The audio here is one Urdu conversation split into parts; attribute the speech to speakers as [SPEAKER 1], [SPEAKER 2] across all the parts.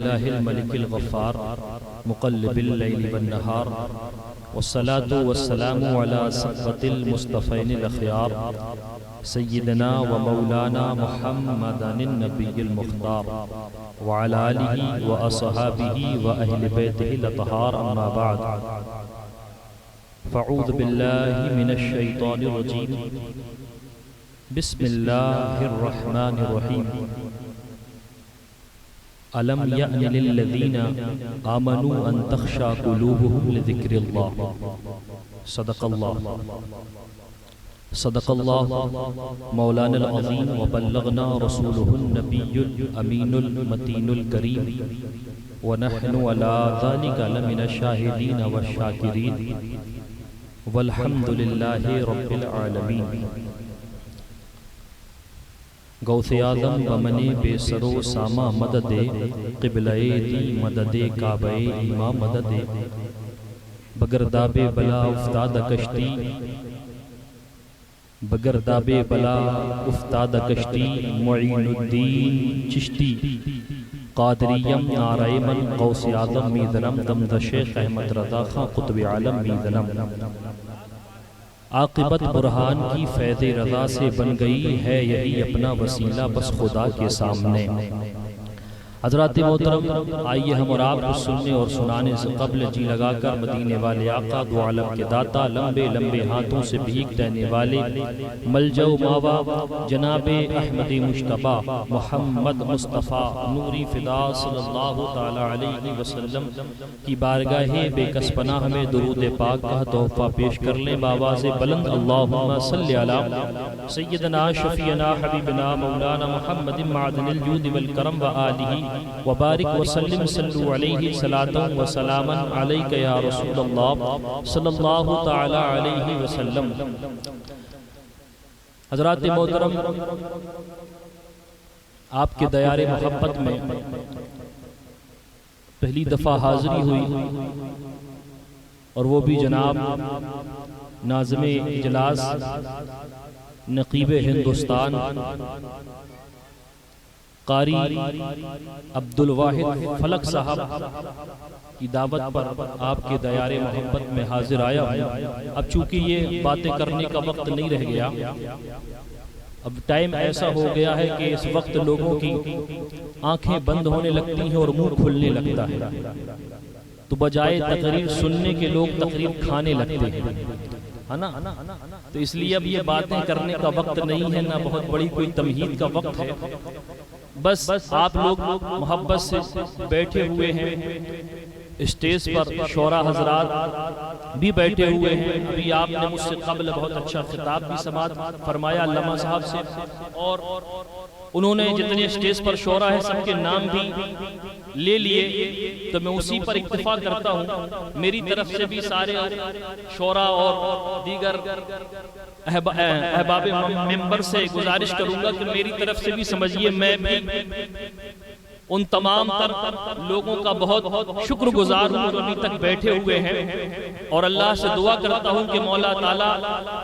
[SPEAKER 1] الله الملك الغفار مقلب الليل والنهار والصلاة والسلام على صفوة المصطفين الأخيار سيدنا ومولانا محمد النبي المختار وعلى آله وأصحابه وأهل بيته الأطهار أما بعد فأعوذ بالله من الشيطان الرجيم بسم الله الرحمن الرحيم ألم يأن للذين آمنوا أن تخشى قلوبهم لذكر الله صدق الله مولانا العظيم وبلغنا رسوله النبي الأمين المتين الكريم ونحن على ذلك لمن الشاهدين والشاكرين والحمد لله رب العالمين غوث اعظم بمن بے سر و سامہ مدد قبلہ دی مدد کعبہ ایماں مدد بگرداب بلا افتاد کشتی معین الدین چشتی قادریم نعرہ من غوث اعظم میدنم دمد شیخ احمد رضا خان قطب عالم میدنم عاقبت برہان کی فیض رضا سے بن گئی ہے یہی اپنا وسیلہ بس خدا کے سامنے۔ حضرات محترم، آئیے ہم اور آپ کو سننے اور سنانے سے قبل جی لگا کر مدینے والے آقا دو عالم کے داتا لمبے لمبے ہاتھوں سے بھیک دینے والے ملجأ و ماوا جناب احمد مجتبی محمد مصطفیٰ نوری فدا صلی اللہ تعالی علیہ وسلم کی بارگاہ بے کس پناہ میں درود پاک کا تحفہ پیش کر لیں بآواز بلند اللہم صلی علی سیدنا شفیعنا حبیبنا مولانا محمد معدن الجود والکرم وآلہ وبارک وسلم صلو علیہ صلاة و سلاما علیک یا رسول اللہ صلی اللہ تعالی علیہ وسلم۔ حضرات محترم، آپ کے دیار محبت میں پہلی دفعہ حاضری ہوئی اور وہ بھی جناب ناظم اجلاس نقیب ہندوستان قاری عبدالواحد فلک صاحب کی دعوت پر آپ کے دیار محبت میں حاضر آیا ہوں۔ اب چونکہ یہ باتیں کرنے کا وقت نہیں رہ گیا، اب ٹائم ایسا ہو گیا ہے کہ اس وقت لوگوں کی آنکھیں بند ہونے لگتی ہیں اور منہ کھلنے لگتا ہے، تو بجائے تقریر سننے کے لوگ تقریر کھانے لگتے ہیں، ہے نا؟ تو اس لیے اب یہ باتیں کرنے کا وقت نہیں ہے، نہ بہت بڑی کوئی تمہید کا وقت ہے۔ بس آپ لوگ محبت سے بیٹھے ہوئے ہیں، اسٹیج پر شعراء حضرات بھی بیٹھے ہوئے ہیں۔ ابھی آپ نے مجھ سے قبل بہت اچھا خطاب بھی سماعت فرمایا علامہ صاحب سے، اور انہوں نے جتنے اسٹیج پر شعراء ہیں سب کے نام بھی لے لیے، تو میں اسی پر اکتفا کرتا ہوں۔ میری طرف سے بھی سارے شعراء اور دیگر احباب ممبر سے گزارش کروں گا کہ میری طرف سے بھی سمجھیے میں بھی ان تمام تر لوگوں کا بہت شکر گزار ہوں جو ابھی تک بیٹھے ہوئے ہیں، اور اللہ سے دعا کرتا ہوں کہ مولا تعالیٰ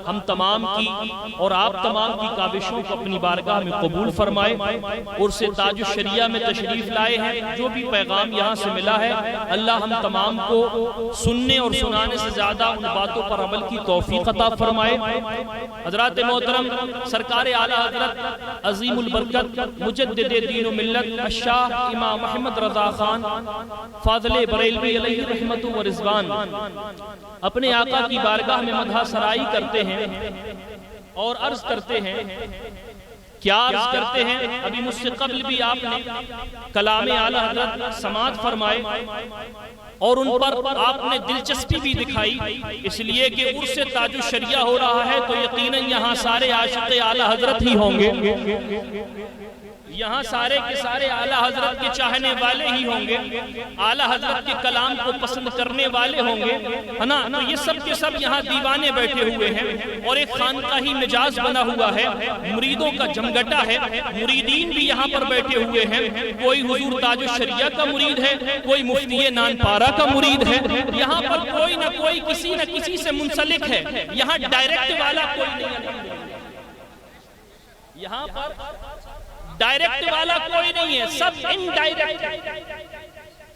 [SPEAKER 1] ہم تمام کی اور آپ تمام کی کاوشوں کو اپنی بارگاہ میں قبول فرمائے، اور سے تاج الشریعہ میں تشریف لائے ہیں جو بھی پیغام یہاں سے ملا ہے اللہ ہم تمام کو سننے اور سنانے سے زیادہ ان باتوں پر عمل کی توفیق عطا فرمائے۔ حضرات محترم، سرکار اعلیٰ حضرت عظیم البرکت مجدد دین و ملت الشاہ امام محمد رضا خان فاضل بریلوی علیہ رحمت و رضوان اپنے آقا کی بارگاہ میں مدح سرائی کرتے ہیں اور عرض کرتے ہیں، کیا عرض کرتے ہیں؟ ابھی مجھ سے قبل بھی آپ نے کلام اعلیٰ حضرت سماعت فرمائے اور ان پر آپ نے دلچسپی بھی دکھائی، اس لیے کہ عرس تاج الشریعہ ہو رہا ہے تو یقیناً یہاں سارے عاشق اعلیٰ حضرت ہی ہوں گے، یہاں سارے کے سارے اعلیٰ حضرت کے چاہنے والے ہی ہوں گے، اعلیٰ حضرت کے کلام کو پسند کرنے والے ہوں گے، ہے نا؟ تو یہ سب کے سب یہاں دیوانے بیٹھے ہوئے ہیں اور ایک خانقاہی مجاز بنا ہوا ہے، مریدوں کا جمگٹا ہے، مریدین بھی یہاں پر بیٹھے ہوئے ہیں، کوئی حضور تاج الشریعہ کا مرید ہے، کوئی مفتی نان پارا کا مرید ہے، یہاں پر کوئی نہ کوئی کسی نہ کسی سے منسلک ہے، یہاں ڈائریکٹ والا کوئی نہیں ہے، یہاں پر ڈائریکٹ والا کوئی نہیں ہے، سب انڈائریکٹ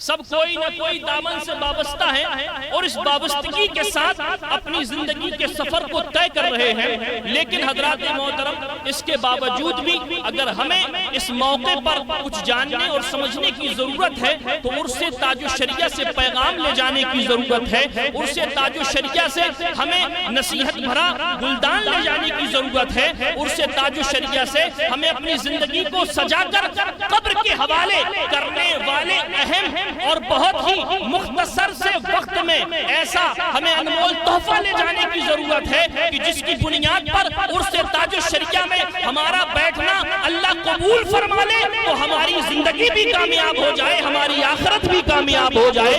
[SPEAKER 1] سب کوئی نہ کوئی دامن سے وابستہ ہے اور اس وابستگی کے ساتھ اپنی زندگی کے سفر کو طے کر رہے ہیں، لیکن حضرات محترم اس کے باوجود بھی اگر ہمیں اس موقع پر کچھ جاننے اور سمجھنے کی ضرورت ہے تو عرص تاج الشریعہ سے پیغام لے جانے کی ضرورت ہے، عرص تاج الشریعہ سے ہمیں نصیحت بھرا گلدان لے جانے کی ضرورت ہے، عرص تاج الشریعہ سے ہمیں اپنی زندگی کو سجا کر قبر کے حوالے کرنے والے اہم اور بہت ہی مختصر سے وقت میں ایسا ہمیں انمول تحفہ لے جانے کی ضرورت ہے کہ جس کی بنیاد پر عرص تاج الشریعہ میں ہمارا بیٹھنا اللہ قبول فرما لے تو ہماری زندگی بھی کامیاب ہو جائے، ہماری آخرت بھی کامیاب ہو جائے۔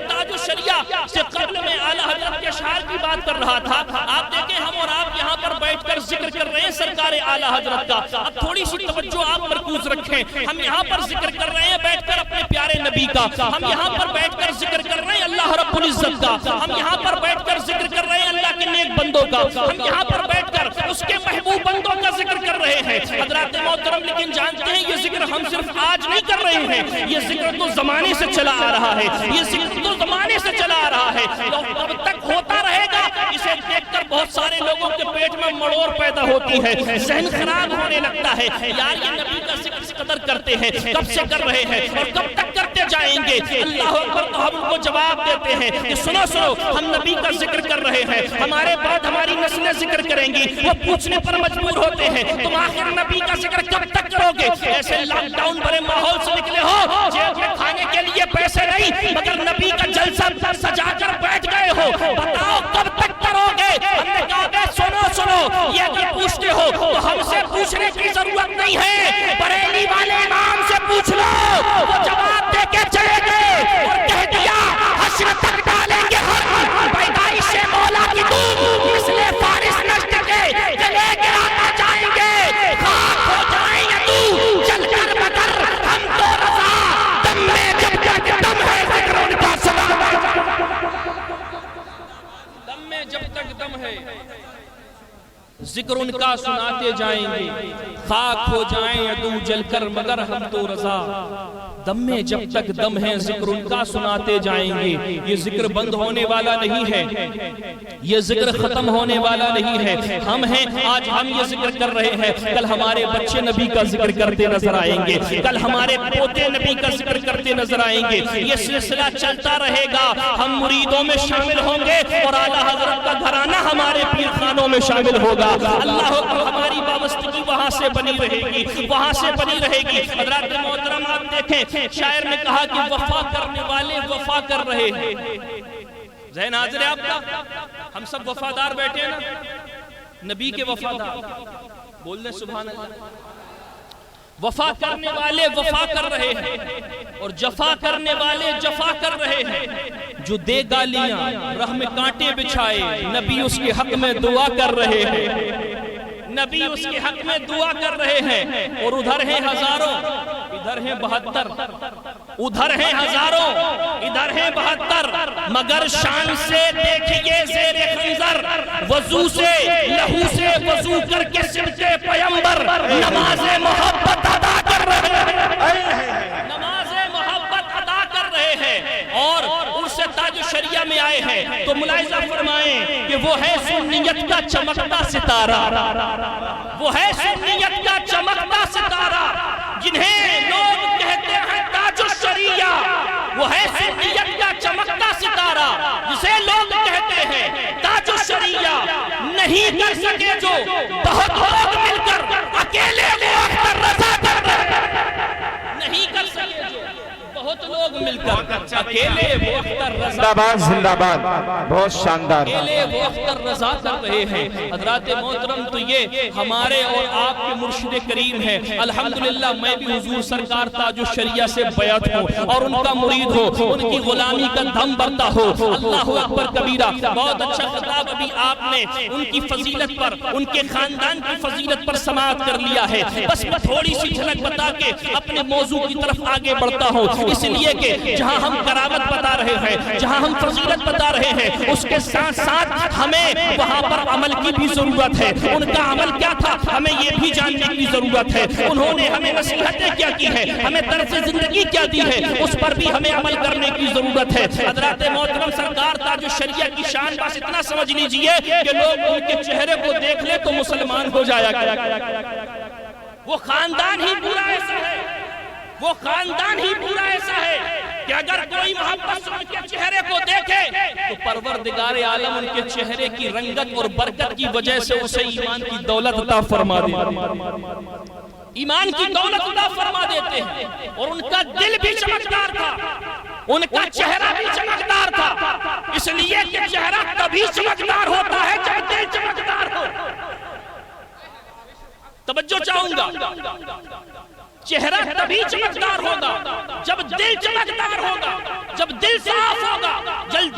[SPEAKER 1] تاج الشریعہ سے قبل میں اعلیٰ حضرت کے اشعار کی بات کر رہا تھا، آپ دیکھیں ہم اور آپ یہاں پر بیٹھ کر ذکر کر رہے ہیں سرکار اعلیٰ حضرت کا، اب تھوڑی سی توجہ آپ مرکوز رکھیں، ہم یہاں پر ذکر کر رہے ہیں بیٹھ کر اپنے پیارے نبی کا، ہم یہاں پر بیٹھ کر ذکر کر رہے ہیں اللہ رب العزت کا، ہم یہاں پر بیٹھ کر ذکر کر رہے ہیں اللہ کے نیک بندوں کا، ہم یہاں پر بیٹھ کر اس کے محبوب بندوں کا ذکر کر رہے ہیں حضرات محترم، لیکن جانتے ہیں یہ ذکر ہم صرف آج نہیں کر رہے ہیں، یہ ذکر تو زمانے سے چلا آ رہا ہے، یہ ذکر تو زمانے سے چلا آ رہا ہے، کب تک ہوتا رہے گا اسے دیکھ کر بہت سارے لوگوں کے پیٹ میں مڑور پیدا ہوتی ہے، ذہن خراب ہونے لگتا ہے، یار یہ نبی کا ذکر اس قدر کرتے ہیں، کب سے کر رہے ہیں اور کب تک کرتے جائیں گے؟ اللہ اکبر تو ہم ان کو جواب دیتے ہیں کہ سنو سنو، ہم نبی کا ذکر کر رہے ہیں، ہمارے بعد ہماری نسلیں ذکر کریں گی، وہ پوچھنے پر مجبور ہوتے ہیں تم آخر نبی کا ذکر کب تک کرو گے؟ ایسے لاک ڈاؤن بڑے ماحول سے نکلے ہو، جیب میں کھانے کے لیے پیسے نہیں مگر نبی کا جلسہ سجا کر بیٹھ گئے ہو، بتاؤ کب تک کرو گے؟ ہم نے کہا سنو سنو، یہ اگر پوچھتے ہو تو ہم سے پوچھنے کی ضرورت نہیں ہے، بریلی والے امام سے پوچھ لو، وہ جواب دے کے چلے گئے اور کہہ دیا حشر تک ڈالیں گے ہر پیدائش مولا کی دودھ مثل فارس نشت کے جلے گراتا جائیں گے، خاک ہو جائیں گے تو چل کر مگر ہم تو رضا، دم میں جب تک دم ہے ذکر ان کا سنا، دم میں جب تک دم ہے ذکر ان کا سناتے جائیں گے، خاک ہو جائیں عدو جل کر مگر ہم تو رضا، دم میں جب تک دم ہے ذکر ان کا سناتے جائیں گے۔ یہ ذکر بند ہونے والا نہیں ہے، یہ ذکر ختم ہونے والا نہیں ہے، ہم ہیں آج ہم یہ ذکر کر رہے ہیں، کل ہمارے بچے نبی کا ذکر کرتے نظر آئیں گے، کل ہمارے پوتے نبی کا ذکر کرتے نظر آئیں گے، یہ سلسلہ چلتا رہے گا، ہم مریدوں میں شامل ہوں گے اور اعلیٰ حضرت کا گھرانہ ہمارے پیر خانوں میں شامل ہوگا، اللہ کو ہماری وابستگی وہاں سے بنی رہے گی، وہاں سے بنی رہے گی۔ حضرات محترم آپ دیکھیں شاعر نے کہا کہ وفا کرنے والے وفا کر رہے ہیں، ذہن حاضر ہے آپ کا، ہم سب وفادار بیٹھے ہیں نا، نبی کے وفادار، بول دیں سبحان اللہ، وفا کرنے والے وفا کر رہے ہیں اور جفا کرنے والے جفا کر رہے ہیں، جو دے گالیاں راہ میں کانٹے بچھائے نبی اس کے حق میں دعا کر رہے ہیں، نبی اس کے حق میں دعا کر رہے ہیں، اور ادھر ہیں ہزاروں ادھر ہیں 72، ادھر ہیں ہزاروں ادھر ہیں 72، مگر شان سے دیکھئے زیر خنزر، وضو سے لہو سے وضو کر کے سمتے پیمبر نماز محبت ادا کر رہے ہیں، نماز محبت ادا کر رہے ہیں، اور ان سے تاج الشریعہ میں آئے ہیں تو ملاحظہ فرمائیں کہ وہ ہے سنیت کا چمکتا ستارہ، وہ ہے سنیت کا چمکتا ستارہ، جنہیں لوگ کہتے ہیں تاج الشریعہ، وہ ہے سنیت کا چمکتا ستارہ جسے لوگ کہتے ہیں تاج الشریعہ، نہیں کر سکے جو بہت لوگ مل کر اکیلے وہ اختر رضا کر رہے، نہیں کر سکے جو بہت لوگ مل کر اکیلے وہ اختر رضا،
[SPEAKER 2] زندہ باد زندہ باد، بہت شاندار،
[SPEAKER 1] اکیلے وہ اختر رضا کر رہے ہیں۔ حضرات محترم تو یہ ہمارے اور آپ کے مرشد کریم ہیں، الحمدللہ میں بھی حضور سرکار تاج الشریعہ سے بیعت ہوں اور ان کا مرید ہو، ان کی غلامی کا دم برتا ہو، اللہ اکبر کبیرہ۔ بہت اچھا خطاب ابھی آپ نے ان کی فضیلت پر، ان کے خاندان کی فضیلت پر سماعت کر لیا ہے، بس میں تھوڑی سی جھلک بتا کے اپنے موضوع کی طرف آگے بڑھتا ہوں اس لیے کہ جہاں ہم کرامت بتا رہے ہیں، جہاں ہم فضیلت بتا رہے ہیں، اس کے ساتھ ساتھ ہمیں وہاں پر عمل کی بھی ضرورت ہے۔ ان کا عمل کیا تھا ہمیں یہ بھی جاننے کی ضرورت ہے۔ انہوں نے ہمیں نصیحتیں کیا کی ہے، ہمیں طرز زندگی کیا دی ہے، اس پر بھی ہمیں عمل کرنے کی ضرورت ہے۔ حضرات محترم سرکار تاج الشریعہ کی شان بس اتنا سمجھ لیجئے کہ لوگ ان کے چہرے کو دیکھ لے تو مسلمان ہو جایا گیا۔ وہ خاندان ہی پورا ایسا ہے، وہ خاندان ہی پورا ایسا ہے کہ اگر کوئی محبت سے ان کے چہرے کو دیکھے تو پروردگار عالم ان کے چہرے کی رنگت اور برکت کی وجہ سے اسے ایمان کی دولت عطا فرما دیتے، ایمان کی دولت عطا فرما دیتے ہیں۔ اور ان کا دل بھی چمکدار تھا، ان کا چہرہ بھی چمکدار تھا، اس لیے کہ چہرہ تبھی چمکدار ہوتا ہے جب دل چمکدار ہو۔ توجہ چاہوں گا، چہرہ تبھی چمکدار ہوگا جب دل چمکدار ہوگا، جب دل صاف ہوگا،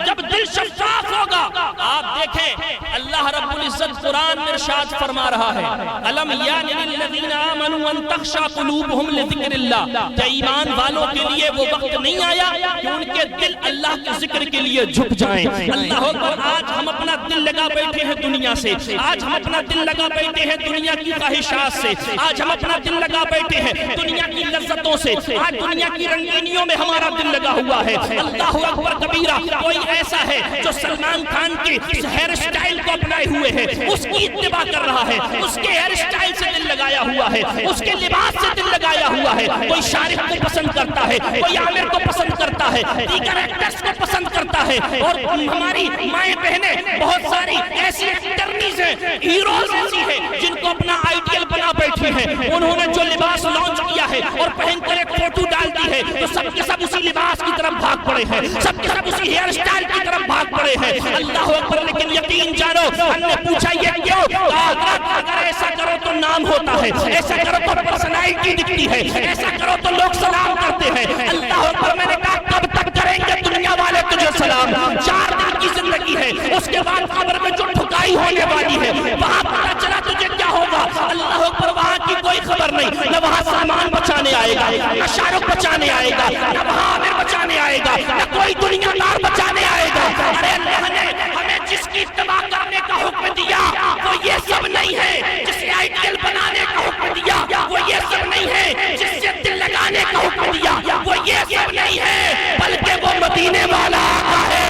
[SPEAKER 1] جب دل شفاف ہوگا۔ آپ دیکھیں اللہ رب العزت قرآن میں ارشاد فرما رہا ہے، الم یان للذین آمنوا ان تخشع قلوبہم لذکر اللہ، کہ ایمان والوں کے لیے وہ وقت نہیں آیا کہ ان کے دل اللہ کے ذکر کے لیے جھک جائیں۔ اللہ اکبر، آج ہم اپنا دل لگا بیٹھے ہیں دنیا سے، آج ہم اپنا دل لگا بیٹھے ہیں دنیا کی خواہشات سے، آج ہم اپنا دل لگا بیٹھے ہیں دنیا کی لذتوں سے، آج دنیا کی رنگینیوں میں ہمارا دل لگا ہوا ہے۔ اللہ اکبر کبیرہ، کوئی ایسا ہے جو سلمان خان کی ہیئر سٹائل کو اپنائے ہوئے ہے، اس کی اتباع کر رہا ہے، اس کے ہیئر سٹائل سے دل لگایا ہوا ہے، اس کے لباس سے دل لگایا ہوا ہے۔ کوئی شارق کو پسند کرتا ہے، کوئی عامر کو پسند کرتا ہے، دیگر ایکٹرز کو پسند کرتا ہے، اور ہماری مائیں بہنیں بہت ساری ایسی ایکٹرنیز ہیں، ہیروز ایسی ہیں جن کو اپنا آئیڈیل بنا بیٹھی ہیں۔ انہوں نے جو لباس لانچ کیا ہے اور پہن کر ایک فوٹو ڈال دی ہے تو سب کے سب اسی لباس کی طرف بھاگ پڑے ہیں، سب کے سب اسی ہیئر سٹائل کی طرف بھاگ پڑے ہیں۔ اللہ اکبر، لیکن یقین جانو، ہم نے پوچھا یہ کیوں؟ اگر ایسا کرو تو نام ہوتا ہے، ایسا کرو تو پرسنالٹی دکھتی ہے، ایسا کرو تو لوگ سلام کرتے ہیں۔ اللہ اکبر، میں نے کہا کب تک کریں گے دنیا والے تجھے سلام؟ 4 دن کی زندگی ہے، اس کے بعد قبر میں جو ٹھکائی ہونے والی ہے وہاں پتہ چلا تجھے کیا ہوگا۔ اللہ اکبر، وہاں کی کوئی خبر نہیں، نہ وہاں سلمان بچانے آئے گا، نہ شاہ رخ بچانے آئے گا، نہ وہاں عامر بچانے آئے گا، نہ کوئی دنیا دار بچانے آئے گا۔ ارے اللہ نے ہمیں جس کی اتباع کرنے کا حکم دیا وہ یہ سب نہیں ہے، جسے آئیڈیل بنانے کا حکم دیا وہ یہ سب نہیں ہے، جس سے دل لگانے کا حکم دیا وہ یہ سب نہیں ہے، بلکہ وہ مدینے والا آقا ہے،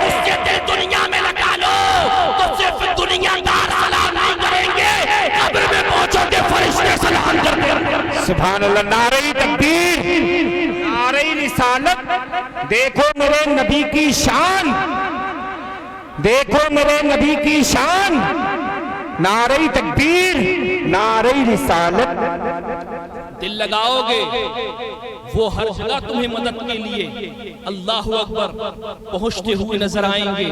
[SPEAKER 1] اس سے دل دنیا میں لگا لو تو صرف دنیا دار سلام نہیں کریں گے، قبر میں پہنچو گے فرشتے سلام کرتے ہیں۔
[SPEAKER 2] سبحان اللہ، نعرہ تکبیر، نعرہ رسالت۔ دیکھو میرے نبی کی شان، دیکھو میرے نبی کی شان، نعرہ تکبیر، نعرہ رسالت۔
[SPEAKER 1] دل لگاؤ گے وہ ہر جگہ تمہیں مدد کے لیے اللہ اکبر پہنچتے ہوئے نظر آئیں گے،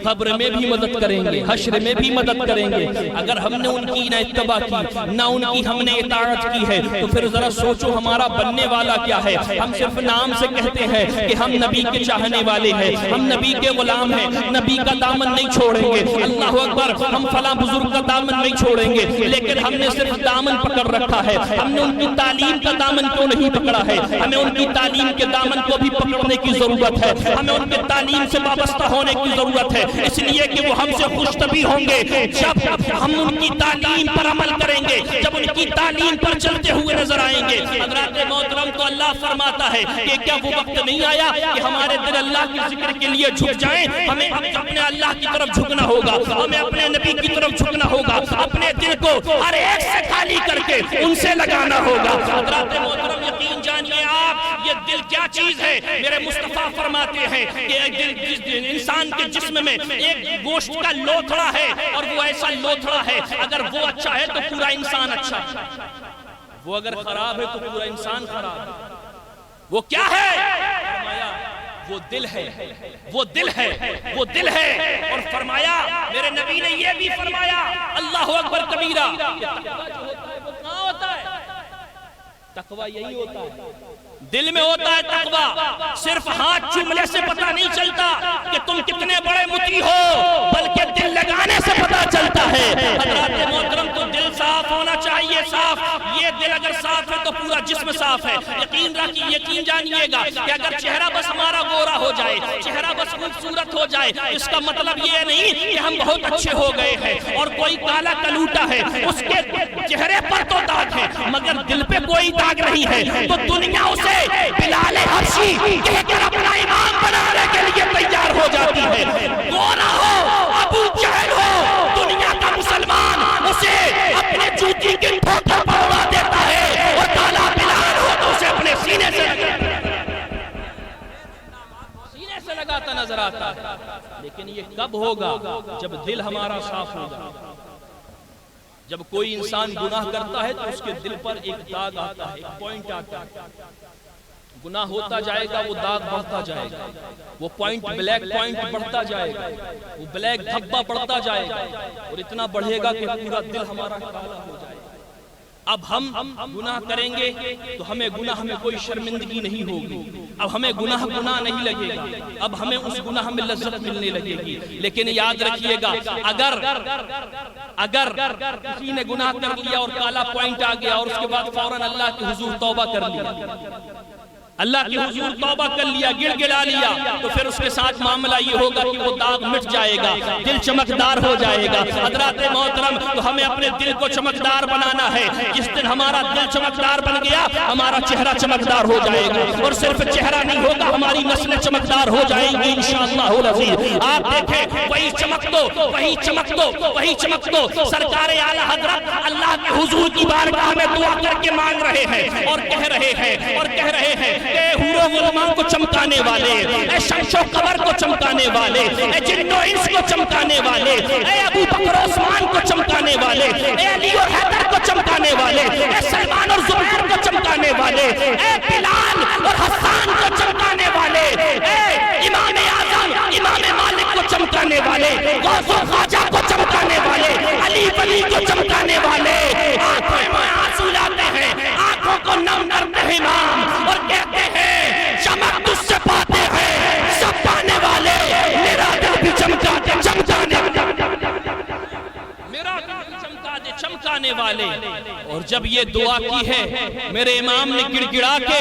[SPEAKER 1] قبر میں بھی مدد کریں گے، حشر میں بھی مدد کریں گے۔ اگر ہم نے ان کی نہ اتباع کی، نہ ان کی ہم نے اطاعت کی ہے تو پھر ذرا سوچو ہمارا بننے والا کیا ہے۔ ہم صرف نام سے کہتے ہیں کہ ہم نبی کے چاہنے والے ہیں، ہم نبی کے غلام ہیں، نبی کا دامن نہیں چھوڑیں گے۔ اللہ اکبر، ہم فلاں بزرگ کا دامن نہیں چھوڑیں گے، لیکن ہم نے صرف دامن پکڑ رکھا ہے۔ ہم نے ان کی تعلیم کا دامن کیوں نہیں پکڑا ہے؟ ہمیں ان کی تعلیم کے دامن کو بھی پکڑنے کی ضرورت ہے، ہمیں ان کے تعلیم سے وابستہ ہونے کی ضرورت ہے، اس لیے کہ وہ ہم سے خوش طبع ہوں گے جب ہم ان کی تعلیم پر عمل کریں گے، جب ان کی تعلیم پر چلتے ہوئے نظر آئیں گے۔ حضرات محترم، تو اللہ فرماتا ہے کہ کیا وہ وقت نہیں آیا کہ ہمارے دل اللہ کے ذکر کے لیے جھک جائیں؟ ہمیں اپنے اللہ کی طرف جھکنا ہوگا، ہمیں اپنے نبی کی طرف جھکنا ہوگا، اپنے دل کو ہر ایک سے خالی کر کے ان سے لگانا ہوگا۔ حضرات محترم، یقین جانیے آپ، یہ دل کیا چیز ہے؟ میرے مصطفیٰ فرماتے ہیں کہ انسان کے جسم میں ایک گوشت کا لوتھڑا ہے، اور وہ ایسا لوتھڑا ہے اگر وہ اچھا ہے تو پورا انسان اچھا ہے، وہ اگر خراب ہے تو پورا انسان خراب ہے۔ وہ کیا ہے؟ فرمایا وہ دل ہے، وہ دل ہے، وہ دل ہے۔ اور فرمایا میرے نبی نے یہ بھی فرمایا، اللہ اکبر کبیرہ، وہ کہاں ہوتا ہے؟ تقوی یہی ہوتا ہے، دل میں ہوتا ہے تقوی۔ صرف ہاتھ چومنے سے پتہ نہیں چلتا کہ تم کتنے بڑے مطیع ہو، بلکہ دل لگانے سے پتہ چلتا ہے۔ حضرات محترم، تو دل صاف ہونا چاہیے، صاف. یہ دل اگر صاف ہے تو پورا جسم صاف ہے. یقین جانیے گا کہ اگر چہرہ بس ہمارا گورا ہو جائے, چہرہ بس خوبصورت ہو جائے, اس کا مطلب یہ نہیں کہ ہم بہت اچھے ہو گئے ہیں. اور کوئی کالا کلوٹا ہے, اس کے چہرے پر تو داغ ہے مگر دل پہ کوئی داغ نہیں ہے, تو دنیا اسے بلال حبشی کہہ کر اپنا امام بنانے کے لیے تیار ہو جاتی ہے. گورا ہو, ابو جہل ہو, دنیا کا مسلمان اسے اپنے جوتی کی ٹھوکر پڑوا دیتا ہے, اور کالا بلال ہو تو اسے اپنے سینے سے لگاتا نظر آتا ہے. لیکن یہ کب ہوگا؟ جب دل ہمارا صاف ہوگا. جب کوئی انسان گناہ کرتا ہے تو اس کے دل پر ایک داغ آتا ہے, ایک پوائنٹ آتا ہے. گناہ ہوتا جائے گا وہ داغ بڑھتا جائے گا, وہ پوائنٹ بلیک پوائنٹ بڑھتا جائے گا, وہ بلیک دھبا بڑھتا جائے گا, اور اتنا بڑھے گا کہ پورا دل ہمارا کالا ہو جائے گا. اب ہم گناہ کریں گے تو ہمیں گناہ میں کوئی شرمندگی نہیں ہوگی. اب ہمیں گناہ نہیں لگے گا, اب ہمیں اس گناہ میں لذت ملنے لگے گی. لیکن یاد رکھیے گا, اگر کسی نے گناہ کر لیا اور کالا پوائنٹ آ گیا اور اس کے بعد فوراً اللہ کے حضور توبہ کر لیا, اللہ کے حضور توبہ کر لیا, گڑ گڑا لیا, تو پھر اس کے ساتھ معاملہ یہ ہوگا کہ وہ داغ مٹ جائے گا, دل چمکدار ہو جائے گا. حضرات محترم, تو ہمیں اپنے دل کو چمکدار بنانا ہے. جس دن ہمارا دل چمکدار بن گیا, ہمارا چہرہ چمکدار ہو جائے گا, اور صرف چہرہ نہیں ہوگا, ہماری نسلیں چمکدار ہو جائیں گی انشاءاللہ العزیز. آپ دیکھیں, وہی چمک دو, وہی چمک دو, وہی چمک دو. سرکار اعلیٰ حضرت اللہ کے حضور کی بارگاہ میں دعا کر کے مانگ رہے ہیں اور کہہ رہے ہیں اے حور و غلمان کو چمکانے والے, اے شمس و قمر کو چمکانے والے, اے جن و انس کو چمکانے والے, اے ابو بکر و عثمان کو چمکانے والے, اے علی اور حیدر کو چمکانے والے, اے سلمان اور زبیر کو چمکانے والے, اے بلال اور حسان کو چمکانے والے, اے امام اعظم امام مالک کو چمکانے والے, غوث و خواجہ کو چمکانے والے, علی ولی کو چمکانے والے. آنکھوں میں آنسو لاتے ہیں, آنکھوں کو نم کرتے ہیں امام, اور کہتے ہیں چمک تجھ سے پاتے ہیں سب پانے والے, میرا دل بھی چمکانے چمکانے والے. اور جب یہ دعا کی ہے میرے امام نے گڑ گڑا کے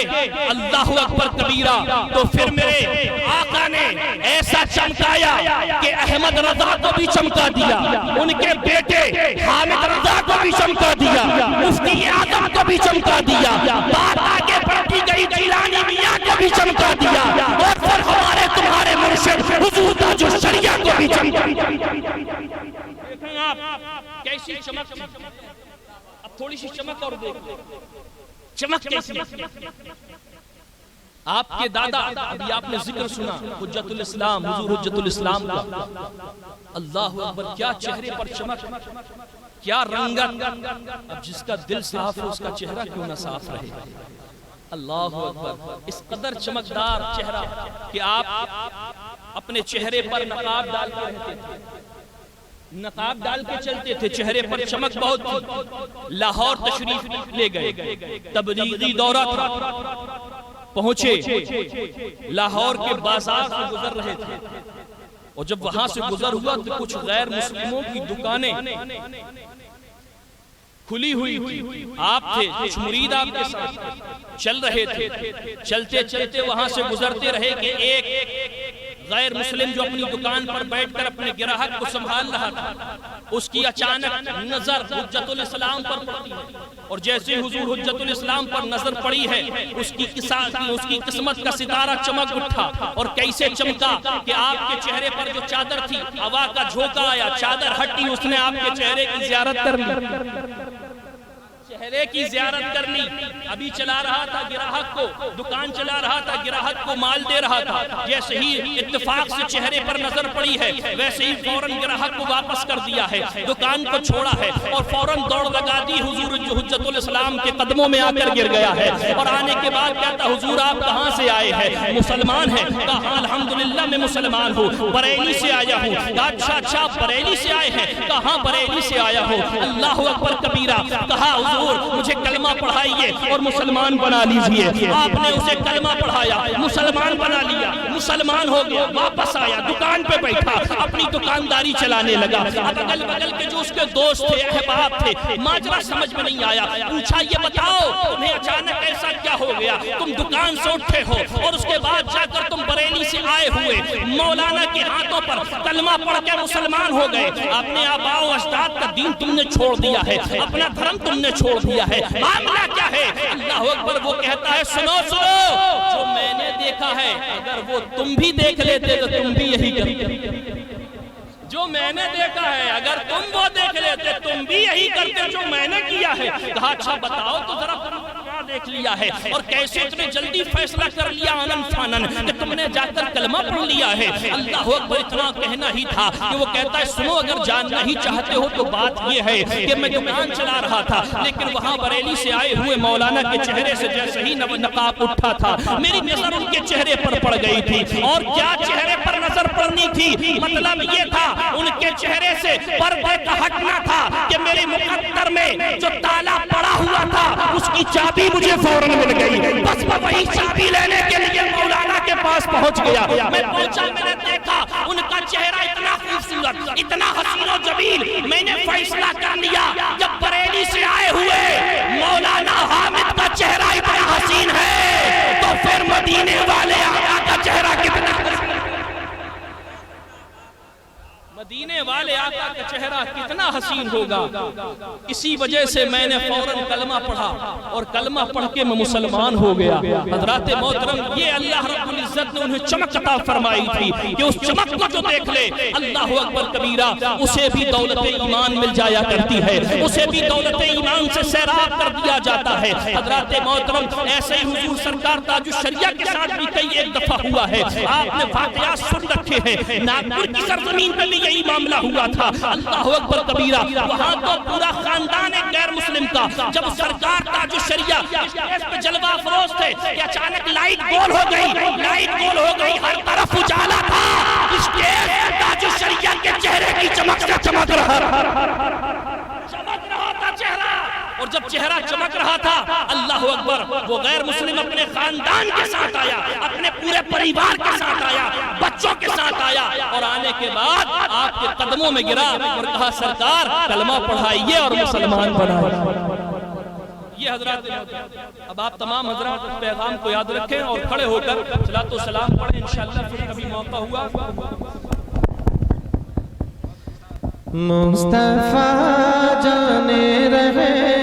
[SPEAKER 1] اللہ اکبر کبیرہ, تو پھر میرے آقا نے ایسا چمکایا کہ احمد رضا کو بھی چمکا دیا, ان کے بیٹے حامد رضا کو بھی چمکا دیا, مفتی اعظم کو بھی چمکا دیا, بات آگے بڑھتی گئی جیلانی میاں کو بھی چمکا دیا, اور پھر ہمارے تمہارے مرشد حضور تاج الشریعہ کو بھی چمکا دیا. دیکھیں آپ کیسی چمک, اب تھوڑی سی چمک اور دیکھیں چمک کیسی. آپ کے دادا, ابھی آپ نے ذکر سنا حجت الاسلام, حضور حجت الاسلام کا, اللہ اکبر, کیا چہرے پر چمک, کیا رنگت. اب جس کا دل صاف ہے اس کا چہرہ کیوں نہ صاف رہے. اللہ اکبر, اس قدر چمکدار چہرہ کہ آپ اپنے چہرے پر نقاب ڈال کے رہتے تھے, نقاب ڈال کے چلتے تھے, چہرے پر چمک بہت تھی. لاہور تشریف لے گئے, تبلیغی دورہ تھا, پہنچے, لاہور کے بازار سے گزر رہے تھے, اور جب وہاں سے گزر ہوا تو کچھ غیر مسلموں کی دکانیں کھلی ہوئی تھی. آپ تھے, کچھ مرید آپ کے ساتھ چل رہے تھے. چلتے چلتے وہاں سے گزرتے رہے کہ ایک غیر مسلم جو اپنی دکان پر بیٹھ کر اپنے گراہک کو سنبھال رہا تھا, اس کی اچانک نظر حجت الاسلام پر پڑی, اور جیسے حضور حجت الاسلام پر نظر پڑی ہے اس کی قسمت کا ستارہ چمک اٹھا. اور کیسے چمکا کہ آپ کے چہرے پر جو چادر تھی, ہوا کا جھونکا آیا, چادر ہٹی, اس نے آپ کے چہرے کی زیارت کر لی, چہرے کی زیارت کر لی. ابھی چلا رہا تھا گراہک کو, دکان چلا رہا تھا, گراہک کو مال دے رہا تھا, جیسے ہی اتفاق سے چہرے پر نظر پڑی ہے ویسے ہی فوراً گراہک کو واپس کر دیا ہے, دکان کو چھوڑا ہے, اور فوراً دوڑ لگا دی حضور حجت الاسلام کے قدموں میں آ کر گر گیا ہے. اور آنے کے بعد کہتا, حضور آپ کہاں سے آئے ہیں؟ مسلمان ہیں. کہا الحمدللہ میں مسلمان ہوں, بریلی سے آیا ہوں. کہا اچھا بریلی سے آئے ہیں؟ کہاں بریلی سے آیا ہوں. اللہ اکبر کبیرہ. کہا حضور حضور مجھے کلمہ پڑھائیے اور مسلمان بنا لیجئے۔ آپ نے اسے کلمہ پڑھایا، مسلمان بنا لیا، مسلمان ہو گیا، واپس آیا، دکان پہ بیٹھا، اپنی دکانداری چلانے لگا۔ اب اگل بگل کے جو اس کے دوست تھے، احباب تھے، ماجرا سمجھ میں نہیں آیا، پوچھا یہ بتاؤ تمہیں اچانک ایسا کیا ہو گیا، تم دکان سے اٹھے ہو اور اس کے بعد جا کر تم بریلی سے آئے ہوئے مولانا کے ہاتھوں پر کلمہ پڑھ کے مسلمان ہو گئے، اپنے آباء و اجداد کا دین تم نے چھوڑ دیا ہے، اپنا دھرم تم نے چھوڑ دیا ہے، معاملہ کیا ہے؟ اللہ اکبر۔ وہ کہتا ہے سنو سنو، جو میں نے دیکھا ہے اگر وہ تم بھی دیکھ لیتے تو تم بھی یہی کرتے۔ جو میں نے دیکھا ہے اگر تم وہ دیکھ لیتے تم بھی یہی کرتے جو میں نے کیا ہے۔ کہا اچھا بتاؤ تو ذرا تم کیا دیکھ لیا ہے اور کیسے اتنے جلدی فیصلہ کر لیا آنن فانن کہ تم نے جا کر کلمہ پڑھ لیا ہے؟ اللہ اکبر، اتنا کہنا ہی تھا کہ وہ کہتا ہے سنو، اگر جاننا ہی چاہتے ہو تو بات یہ ہے کہ میں دکان چلا رہا تھا، لیکن وہاں بریلی سے آئے ہوئے مولانا کے چہرے سے جیسے ہی نقاب اٹھا تھا میری نظر ان کے چہرے پر پڑ گئی تھی۔ اور کیا چہرے پر نظر پڑنی تھی؟ مطلب یہ تھا ان کے چہرے سے پردے کا ہٹنا تھا کہ میرے مقدر میں جو تالا پڑا ہوا تھا اس کی چابی مجھے فوراً مل گئی، بس میں وہی چابی لینے کے لیے مولانا کے پاس پہنچ گیا۔ میں پہنچا، میں نے دیکھا ان کا چہرہ اتنا خوبصورت، اتنا حسین و جمیل، میں نے فیصلہ کر لیا جب بریلی سے آئے ہوئے مولانا حامد کا چہرہ اتنا حسین ہے تو پھر مدینے والے آقا کا چہرہ کتنا حسین، مدینے والے آقا کا چہرہ کتنا حسین ہوگا۔ اسی وجہ سے میں نے فوراً کلمہ پڑھا اور کلمہ پڑھ کے میں مسلمان ہو گیا۔ حضرات محترم، یہ اللہ رب العزت نے انہیں چمک عطا فرمائی تھی کہ اس چمک کو جو دیکھ لے اللہ اکبر کبیرہ اسے بھی دولت ایمان مل جایا کرتی ہے، اسے بھی دولت ایمان سے سیراب کر دیا جاتا ہے۔ حضرات محترم، ایسے ہی حضور سرکار تاج الشریعہ کے ساتھ بھی کئی ایک دفعہ ہوا ہے، آپ نے واقعات سن رکھے ہیں۔ ناگپور کی سرزمین پر بھی یہی معاملہ ہوا تھا، اللہ اکبر کبیرہ۔ وہاں تو پورا خاندان ایک غیر مسلم کا جب سرکار تاج الشریعہ اسٹیج پہ جلوہ افروز تھے کہ اچانک لائٹ گول ہو گئی، لائٹ گول ہو گئی، ہر طرف اجالا تھا، اسٹیج پہ تاج الشریعہ کے چہرے کی چمک سے چمک رہا تھا چہرہ، اور جب چہرہ چمک رہا تھا اللہ اکبر وہ غیر مسلم اپنے خاندان کے ساتھ آیا، اپنے پورے پریوار کے ساتھ آیا، بچوں کے ساتھ آیا، اور آنے کے بعد آپ کے قدموں میں گرا اور کہا سرکار کلمہ پڑھائیے اور مسلمان بنائیے۔ یہ حضرات، اب آپ تمام حضرات اس پیغام کو یاد رکھیں اور کھڑے ہو کر صلاۃ و سلام پڑھیں، انشاءاللہ پھر کبھی موقع ہوا۔
[SPEAKER 3] مصطفیٰ جانے رہے